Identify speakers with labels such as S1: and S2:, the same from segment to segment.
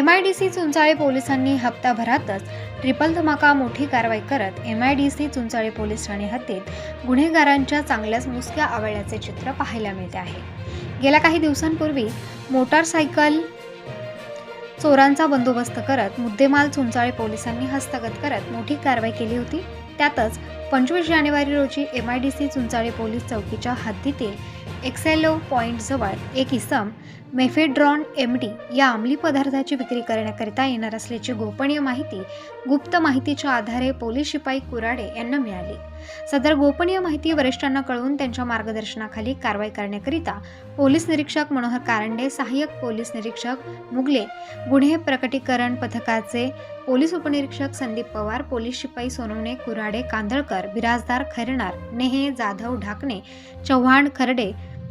S1: MIDC Chunchale पोलिसांनी हप्ताभरातच triple धमाका मोठी कारवाई करत MIDC चुंचाळे पोलीस ठाणे हद्दीत गुन्हेगारांच्या चांगल्याच मुसक्या आवळल्याचे चित्र पाहायला मिळते आहे। गेल्या काही दिवसांपूर्वी मोटारसायकल चोरांचा बंदोबस्त करत मुद्देमाल चुंचाळे पोलिसांनी हस्तगत करत मोठी कारवाई केली होती। त्यातच 25 जानेवारी रोजी MIDC चुंचाळे पोलीस चौकीच्या हद्दीतील एक्सेलो पॉइंट जवळ एक इसम मेफेड्रॉन MD या अंमली पदार्थाची विक्री करण्याकरिता येणार असल्याची गुप्त माहितीच्या आधारे पोलीस शिपाई कुराडे यांना मिळाली। सदर गोपनीय माहिती वरिष्ठांना कळवून त्यांच्या मार्गदर्शनाखाली कारवाई करण्याकरिता पोलीस निरीक्षक मनोहर कारंडे, सहाय्यक पोलीस निरीक्षक मुगले, गुन्हे प्रकटीकरण पथकाचे पोलीस उपनिरीक्षक संदीप पवार, पोलीस शिपाई सोनवणे, कुराडे, कांदळकर, बिराजदार, खैरनार, नेहे, जाधव, ढाकणे, चव्हाण, खरडे,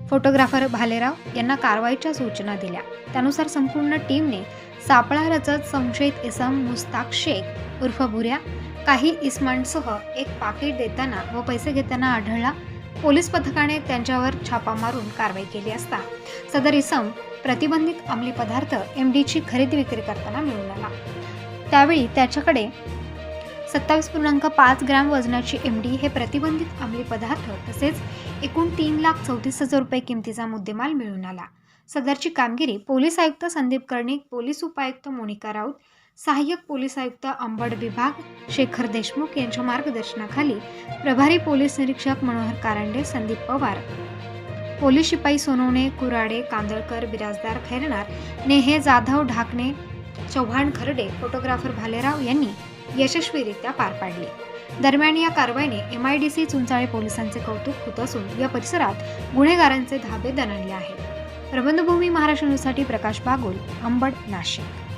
S1: फोटोग्राफर भालेराव यांना कारवाईच्या सूचना दिल्या। त्यानुसार संपूर्ण टीमने सापळा रचत संशयित इसम मुस्ताक शेख उर्फ भुऱ्या काही इस्मांसह एक पाकिट देताना व पैसे घेताना आढळला। पोलीस पथकाने त्यांच्यावर छापा मारून कारवाई केली असता सदर इसम प्रतिबंधित अंमली पदार्थ MDची खरेदी विक्री करताना मिळून आला। त्यावेळी त्याच्याकडे 27.5 ग्रॅम वजनाची MD हे प्रतिबंधित अंमली पदार्थ तसेच एकूण 3,34,000 रुपये किमतीचा मुद्देमाल मिळून आला। सदरची कामगिरी पोलीस आयुक्त संदीप कर्णिक, पोलीस उपायुक्त मोनिका राऊत, सहाय्यक पोलीस आयुक्त अंबड विभाग शेखर देशमुख यांच्या मार्गदर्शनाखाली प्रभारी पोलीस निरीक्षक मनोहर कारंडे, संदीप पवार, पोलीस शिपाई सोनवणे, कुराडे, कांदळकर, बिराजदार, खैरनार, नेहे, जाधव, ढाकणे, चव्हाण, खरडे, फोटोग्राफर भालेराव यांनी यशस्वीरित्या पार पाडली। दरम्यान या कारवाईने MIDC चुंचाळे पोलिसांचे कौतुक होत असून या परिसरात गुन्हेगारांचे धाबे दणाणले आहेत। प्रबंधभूमी महाराष्ट्र न्यूजसाठी प्रकाश बागुल, अंबड, नाशिक।